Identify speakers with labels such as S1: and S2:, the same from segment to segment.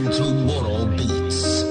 S1: to Moro Beats.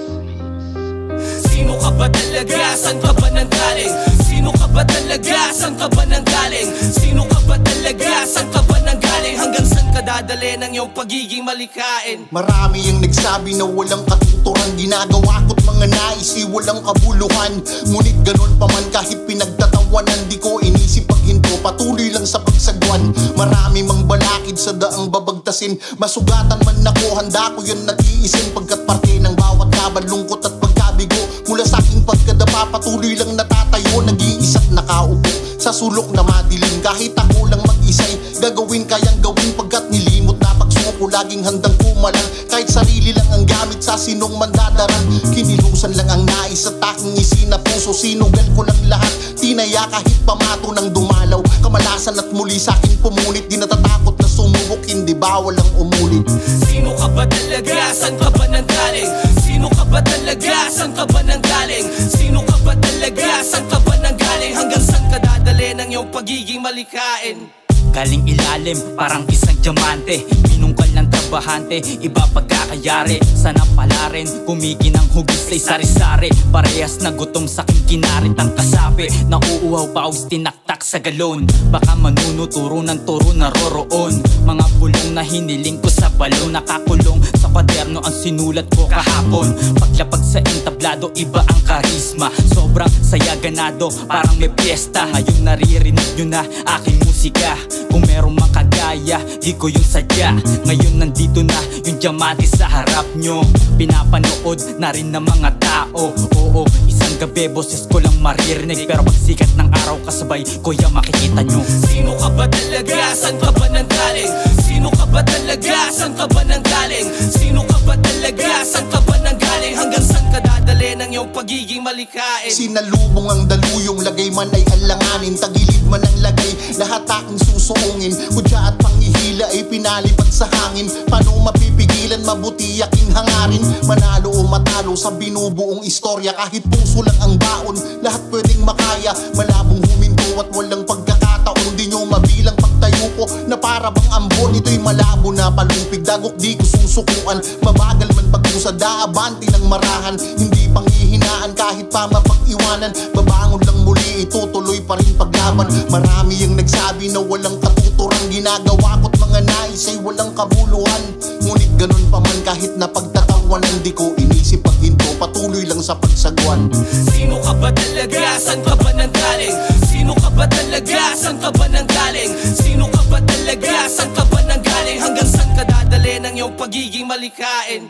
S2: Sino ka ba talaga? Saan ka ba nanggaling? Sino ka ba talaga? Saan ka ba nanggaling? Sino ka ba talaga? Saan ka ba nanggaling? Hanggang saan ka dadali ng iyong pagiging malikain?
S3: Marami yung nagsabi na walang katuturan, ginagawa ko't mga naisi walang kabuluhan. Ngunit ganun pa man kahit pinagtatawanan, di ko inisip paghinto, patuloy lang sa pagsagwan. Marami mang balakid sa daang babagtasin, masugatan man ako, handa ko yun natiisin. Pagkat parte ng bawat laban, lungkot at pagkabigo, mula sa aking pagkadapa, patuloy lang natatayo, nag-iisa't nakaupo sa sulok na madilim. Kahit ako lang mag-isay, gagawin kayang gawin. Pagkat nilimot na pagsuko, laging handang kumalang. Kahit sarili lang ang gamit, sa sinong mandadaran. Kinilusan lang ang nais at aking isina puso, sinugal ko lang lahat, tinaya kahit pamato ng dumalaw. Kamalasan at muli sa akin pumunit, di natatakot na sumubok, hindi bawal ang umulit.
S2: Sino ka ba talaga? Saan ka ba nanggaling? Sino ka ba talaga? Saan ka ba nanggaling? Sino ka ba talaga? Saan ka ba nanggaling? Hanggang saan ka dadali ng iyong pagiging malikain?
S4: Galing ilalim, parang isang diamante, pinungkal ng trabahante, iba pagkakayari. Sana pala rin, kumikinang hugis ay sari-sari. Parehas na gutom sa aking kinarit ang kasabi. Nauuhaw paus tinaktak sa galon, baka manunuturo ng turo naroroon. Mga bulong na hiniling ko sa balon, nakakulong sa kwaderno ang sinulat ko kahapon. Paglapag sa entablado, iba ang karisma, sobrang saya ganado, parang may piyesta. Ngayon naririnig nyo na aking musika, kung merong makagaya, di ko yung sadya. Ngayon nandito na yung diamante sa harap nyo, pinapanood na rin ng mga tao. Oo, isang gabi boses ko lang maririnig, pero pagsikat ng araw kasabay ko yung makikita nyo.
S2: Sino ka ba talaga? Saan ka ba nanggaling? Sino ka ba talaga? Saan ka ba nanggaling? Sino ka ba talaga? Saan ka ba nanggaling? Hanggang saan ka dadali ng iyong pagiging malikain?
S3: Sinalubong ang daluyong, lagay man ay alanganin, tagilid man ang lagay, lahat aking susuungin. Kudya at panghihila ay pinalipad sa hangin, paano mapipigilan, mabuti aking hangarin. Manalo o matalo sa binubuong istorya, kahit puso lang ang baon, lahat pwedeng makaya. Malabong huminto at walang pagkakataon, di nyo mabilang pagtayo ko na para bang ambon. Ito'y malabo na palupig, dagok di ko susukuan. Mabagal man pagkusa, daabanti ng marahan, hindi panghihinaan kahit pa mapag-iwanan. Babangon lang muli, itutuloy pa rin paglaban. Marami yung nagsabi na walang katuturan, ginagawa ko't mga nais ay walang kabuluhan. Ngunit ganun pa man kahit na pagtatawanan, di ko inisip paghinto, patuloy lang sa pagsagwan.
S2: Sino ka ba talaga? Saan ka ba nanggaling? Sino ka ba talaga? Saan ka ba nanggaling? Sino ka ba talaga? Saan ka ba nanggaling? Hanggang saan ka dadali ng iyong pagiging malikain?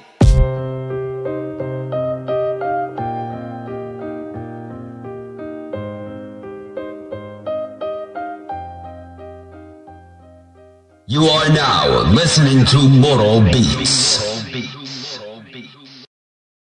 S1: You are now listening to Moro Beats.